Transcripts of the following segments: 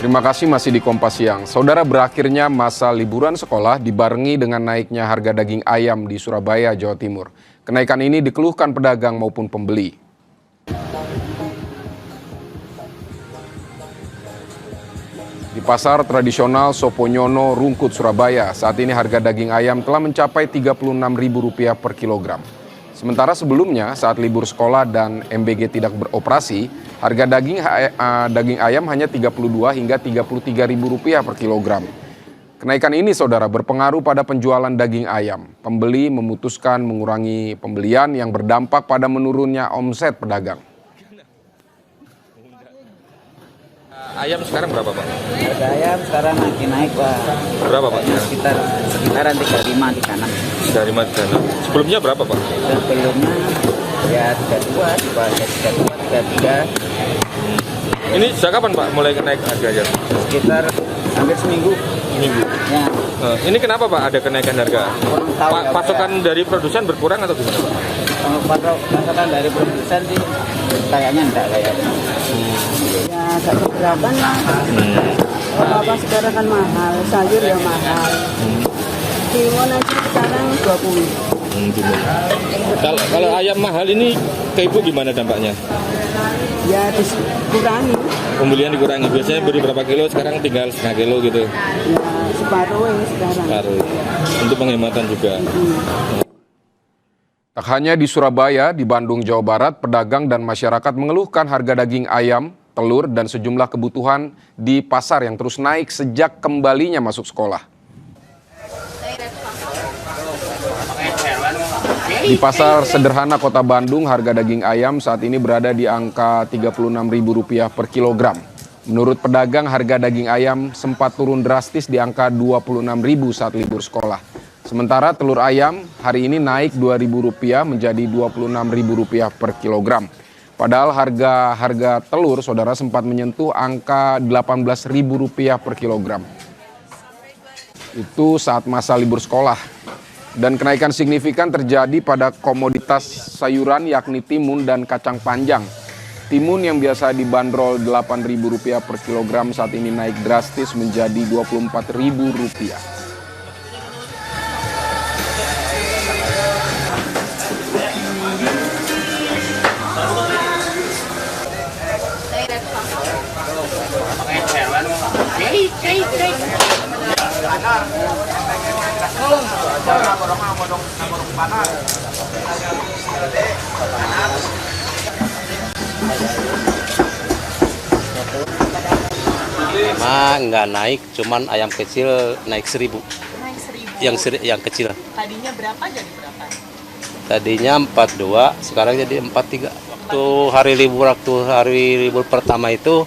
Terima kasih masih di Kompas Siang. Saudara, berakhirnya masa liburan sekolah dibarengi dengan naiknya harga daging ayam di Surabaya, Jawa Timur. Kenaikan ini dikeluhkan pedagang maupun pembeli. Di pasar tradisional Soponyono, Rungkut, Surabaya, saat ini harga daging ayam telah mencapai Rp36.000 per kilogram. Sementara sebelumnya, saat libur sekolah dan MBG tidak beroperasi, harga daging ayam hanya Rp32 hingga Rp33.000 per kilogram. Kenaikan ini, saudara, berpengaruh pada penjualan daging ayam. Pembeli memutuskan mengurangi pembelian yang berdampak pada menurunnya omset pedagang. Ayam sekarang berapa, Pak? Harga ayam sekarang lagi naik, Pak. Berapa, Pak? Sekitaran 35 di kanan. 35 di sana. Sebelumnya berapa, Pak? Sebelumnya ya 32, di bawah 32, 33. Ini sejak kapan, Pak, mulai naik harganya? Sekitar hampir seminggu. Minggu. Ya. Ini kenapa, Pak, ada kenaikan harga? Kurang tahu ya, Pasokan dari produsen berkurang atau gimana, Pak? Pasokan dari produsen sih kayaknya enggak kayaknya. Ya agak keberatan lah. Apa-apa sekarang kan mahal, sayur ya mahal. Timun aja sekarang 20. Kalau ayam mahal ini ke Ibu gimana dampaknya? Ya dikurangi. Pembelian dikurangi. Biasanya beri berapa kilo, sekarang tinggal setengah kilo gitu. Ya separuh ini sekarang. Separuh. Untuk penghematan juga. Tak hanya di Surabaya, di Bandung, Jawa Barat, pedagang dan masyarakat mengeluhkan harga daging ayam, telur, dan sejumlah kebutuhan di pasar yang terus naik sejak kembalinya masuk sekolah. Di pasar sederhana Kota Bandung, harga daging ayam saat ini berada di angka Rp36.000 per kilogram. Menurut pedagang, harga daging ayam sempat turun drastis di angka Rp26.000 saat libur sekolah. Sementara telur ayam hari ini naik Rp2.000 menjadi Rp26.000 per kilogram. Padahal harga telur, saudara, sempat menyentuh angka Rp18.000 per kilogram. Itu saat masa libur sekolah. Dan kenaikan signifikan terjadi pada komoditas sayuran yakni timun dan kacang panjang. Timun yang biasa dibanderol Rp8.000 per kilogram saat ini naik drastis menjadi Rp24.000. Emang nggak naik, cuman ayam kecil naik 1.000. Naik 1.000. Yang kecil. Tadinya berapa jadi berapa? Tadinya 42, sekarang jadi 43. Waktu hari libur pertama itu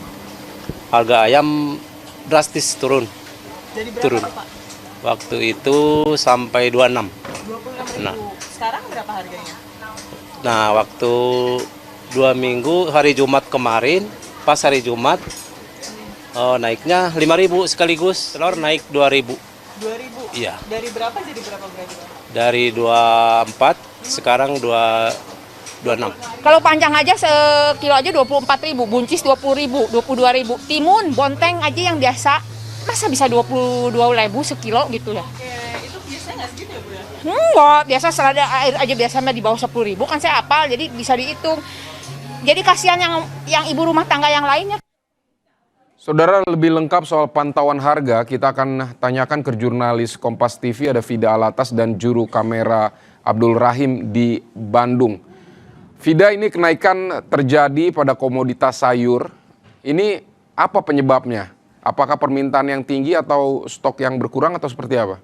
harga ayam drastis turun. Jadi berapa, Turun. Pak? Waktu itu sampai 26. 26.000. Nah. Sekarang berapa harganya? Nah, waktu 2 minggu hari Jumat kemarin, pas hari Jumat naiknya 5.000 sekaligus. Telur naik 2.000. 2.000? Iya. Dari berapa jadi berapa berarti? Dari 24 sekarang 26. Kalau panjang aja sekilo aja 24.000, buncis 20.000, 22.000. Timun, bonteng aja yang biasa, masa bisa 22.000 sekilo gitu ya? Itu biasanya nggak segitu ya, Bu ya? Enggak, biasa selada air aja biasanya di bawah 10.000, kan saya apal, jadi bisa dihitung. Jadi kasihan yang ibu rumah tangga yang lainnya. Saudara, lebih lengkap soal pantauan harga, kita akan tanyakan ke jurnalis Kompas TV, ada Vida Alatas dan juru kamera Abdul Rahim di Bandung. Vida, ini kenaikan terjadi pada komoditas sayur. Ini apa penyebabnya? Apakah permintaan yang tinggi atau stok yang berkurang atau seperti apa?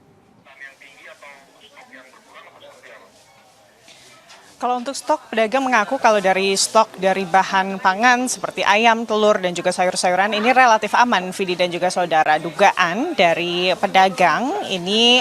Kalau untuk stok, pedagang mengaku kalau dari stok dari bahan pangan seperti ayam, telur, dan juga sayur-sayuran ini relatif aman, Vidi dan juga saudara. Dugaan dari pedagang ini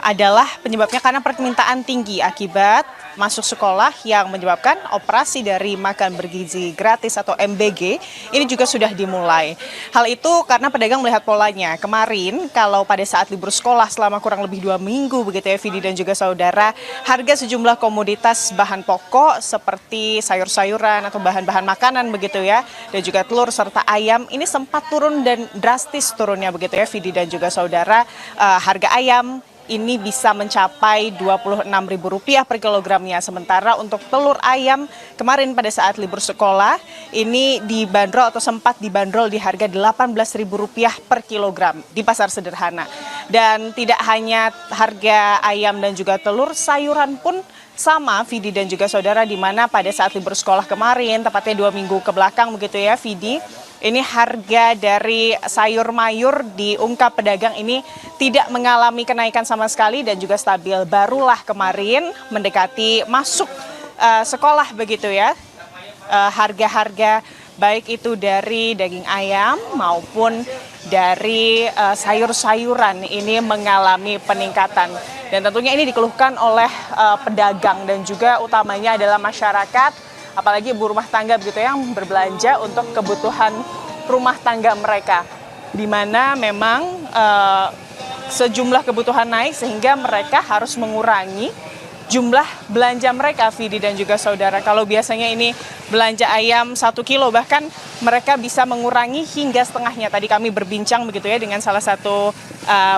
adalah penyebabnya karena permintaan tinggi akibat masuk sekolah yang menyebabkan operasi dari makan bergizi gratis atau MBG ini juga sudah dimulai. Hal itu karena pedagang melihat polanya. Kemarin kalau pada saat libur sekolah selama kurang lebih 2 minggu begitu ya Vidi dan juga saudara, harga sejumlah komoditas bahan pokok seperti sayur-sayuran atau bahan-bahan makanan begitu ya, dan juga telur serta ayam ini sempat turun dan drastis turunnya begitu ya Vidi dan juga saudara. Harga ayam ini bisa mencapai Rp26.000 per kilogramnya. Sementara untuk telur ayam kemarin pada saat libur sekolah ini dibanderol atau sempat dibanderol di harga Rp18.000 per kilogram di pasar sederhana. Dan tidak hanya harga ayam dan juga telur, sayuran pun sama Vidi dan juga saudara, di mana pada saat libur sekolah kemarin, tepatnya 2 minggu ke belakang begitu ya Vidi, ini harga dari sayur mayur diungkap pedagang ini tidak mengalami kenaikan sama sekali dan juga stabil. Barulah kemarin mendekati masuk sekolah begitu ya, harga-harga baik itu dari daging ayam maupun dari sayur-sayuran ini mengalami peningkatan. Dan tentunya ini dikeluhkan oleh pedagang dan juga utamanya adalah masyarakat, apalagi ibu rumah tangga begitu yang berbelanja untuk kebutuhan rumah tangga mereka, di mana memang sejumlah kebutuhan naik sehingga mereka harus mengurangi jumlah belanja mereka, Vidi dan juga saudara. Kalau biasanya ini belanja ayam 1 kilo, bahkan mereka bisa mengurangi hingga setengahnya. Tadi kami berbincang begitu ya dengan salah satu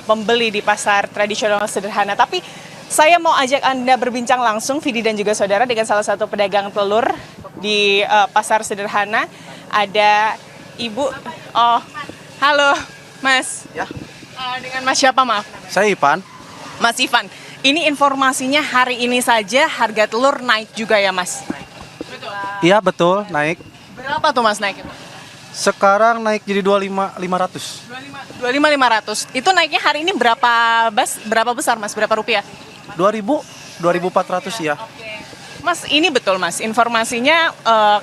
pembeli di pasar tradisional sederhana. Tapi saya mau ajak Anda berbincang langsung, Vidi dan juga saudara, dengan salah satu pedagang telur di pasar sederhana. Ada Ibu, oh halo Mas. Ya. Dengan Mas siapa maaf? Saya Ipan. Mas Ivan, ini informasinya hari ini saja harga telur naik juga ya Mas? Iya betul, naik. Berapa tuh Mas naik itu? Sekarang naik jadi 25.500. 25.500. Itu naiknya hari ini berapa besar Mas? Berapa rupiah? 2.400 ya. Mas, ini betul Mas, informasinya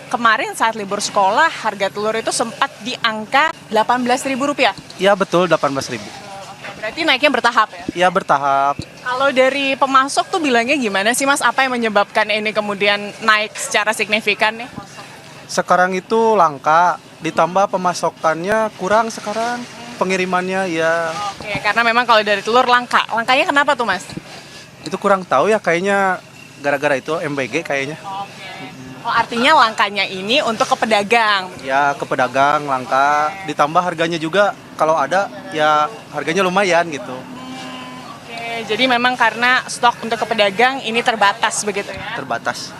kemarin saat libur sekolah harga telur itu sempat di angka Rp18.000. Iya betul, 18.000. Berarti naiknya bertahap ya? Iya bertahap. Kalau dari pemasok tuh bilangnya gimana sih Mas? Apa yang menyebabkan ini kemudian naik secara signifikan nih? Sekarang itu langka, ditambah pemasokannya kurang sekarang. Pengirimannya ya. Oke, karena memang kalau dari telur langka. Langkanya kenapa tuh Mas? Itu kurang tahu ya, kayaknya gara-gara itu MBG kayaknya. Oh, artinya langkanya ini untuk ke pedagang. Ya ke pedagang langka, ditambah harganya juga kalau ada ya harganya lumayan gitu. Oke, jadi memang karena stok untuk ke pedagang ini terbatas begitu ya? Terbatas.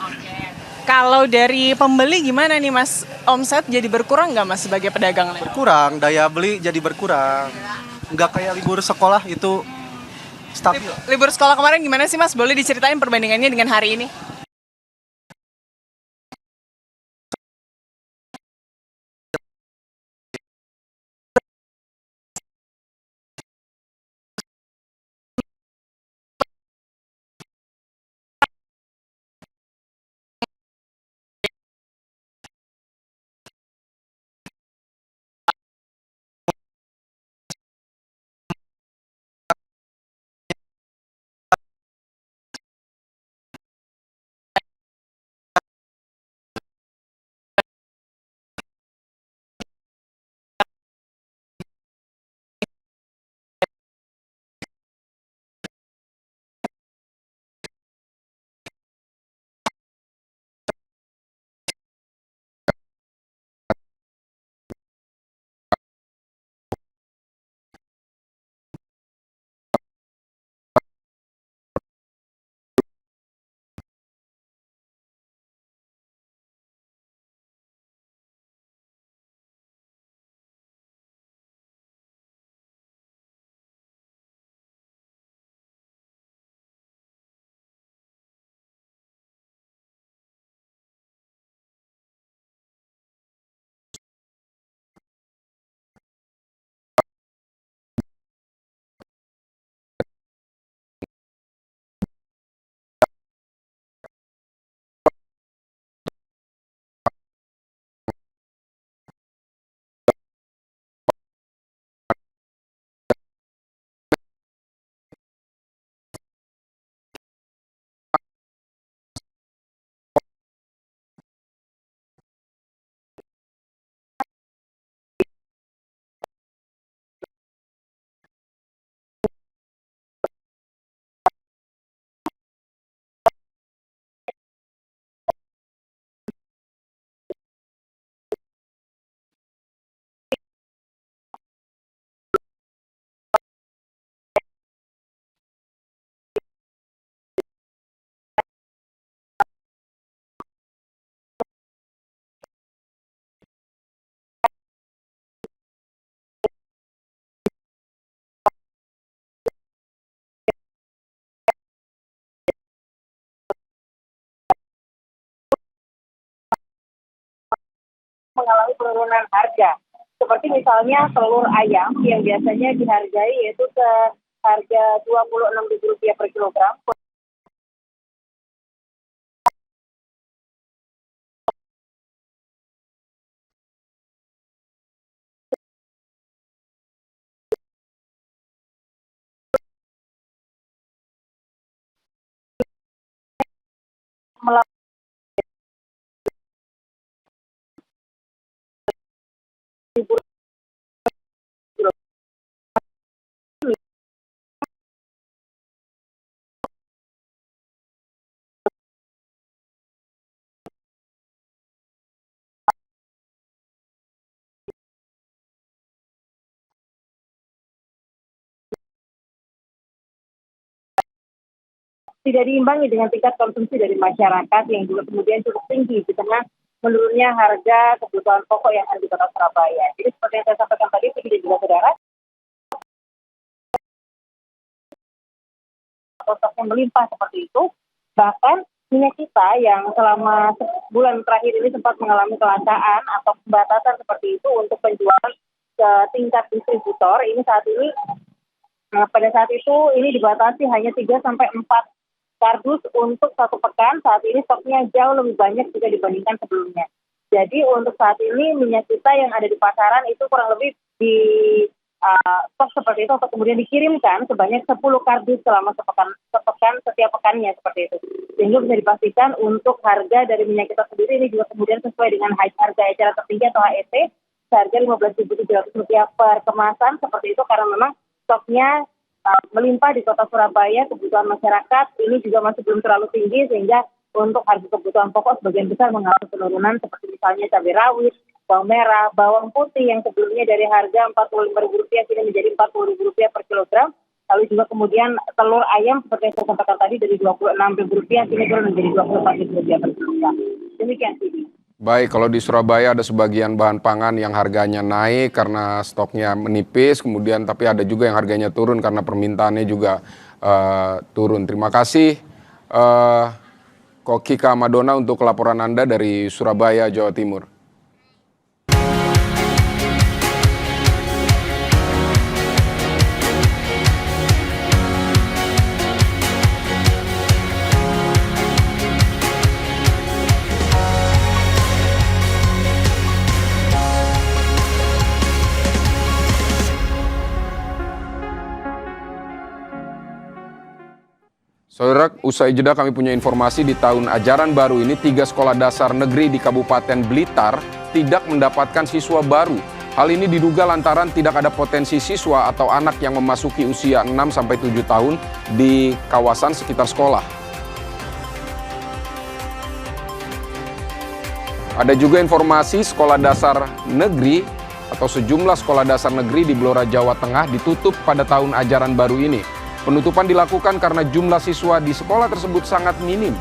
Kalau dari pembeli gimana nih Mas? Omset jadi berkurang nggak Mas sebagai pedagang? Berkurang, daya beli jadi berkurang. Nggak kayak libur sekolah itu stabil. Libur sekolah kemarin gimana sih Mas? Boleh diceritain perbandingannya dengan hari ini? mengalami penurunan harga. Seperti misalnya telur ayam yang biasanya dihargai yaitu ke harga Rp26.000 per kilogram. Tidak diimbangi dengan tingkat konsumsi dari masyarakat yang juga kemudian cukup tinggi di tengah menurunnya harga kebutuhan pokok yang ada di Kota Surabaya. Jadi seperti yang saya sampaikan tadi, tidak juga saudara, stoknya melimpah seperti itu. Bahkan minyak kita yang selama bulan terakhir ini sempat mengalami kelangkaan atau pembatasan seperti itu untuk penjualan ke tingkat distributor, ini saat ini pada saat itu ini dibatasi hanya 3-4 kardus untuk 1 pekan. Saat ini stoknya jauh lebih banyak jika dibandingkan sebelumnya. Jadi untuk saat ini minyak kita yang ada di pasaran itu kurang lebih di stok seperti itu, atau kemudian dikirimkan sebanyak 10 kardus selama sepekan setiap pekannya seperti itu. Sehingga bisa dipastikan untuk harga dari minyak kita sendiri ini juga kemudian sesuai dengan harga eceran tertinggi atau HET, seharga Rp15.700 per kemasan seperti itu, karena memang stoknya melimpah di Kota Surabaya. Kebutuhan masyarakat ini juga masih belum terlalu tinggi, sehingga untuk harga kebutuhan pokok sebagian besar mengalami penurunan, seperti misalnya cabai rawit, bawang merah, bawang putih yang sebelumnya dari harga Rp45.000 kini menjadi Rp40.000 per kilogram. Lalu juga kemudian telur ayam seperti yang saya sampaikan tadi dari Rp26.000 kini turun menjadi Rp24.000 per kilogram. Demikian Sidi. Baik, kalau di Surabaya ada sebagian bahan pangan yang harganya naik karena stoknya menipis, kemudian tapi ada juga yang harganya turun karena permintaannya juga turun. Terima kasih Kika Madona untuk laporan Anda dari Surabaya, Jawa Timur. Saudara, usai jeda kami punya informasi di tahun ajaran baru ini 3 sekolah dasar negeri di Kabupaten Blitar tidak mendapatkan siswa baru. Hal ini diduga lantaran tidak ada potensi siswa atau anak yang memasuki usia 6-7 tahun di kawasan sekitar sekolah. Ada juga informasi sekolah dasar negeri atau sejumlah sekolah dasar negeri di Blora, Jawa Tengah ditutup pada tahun ajaran baru ini. Penutupan dilakukan karena jumlah siswa di sekolah tersebut sangat minim.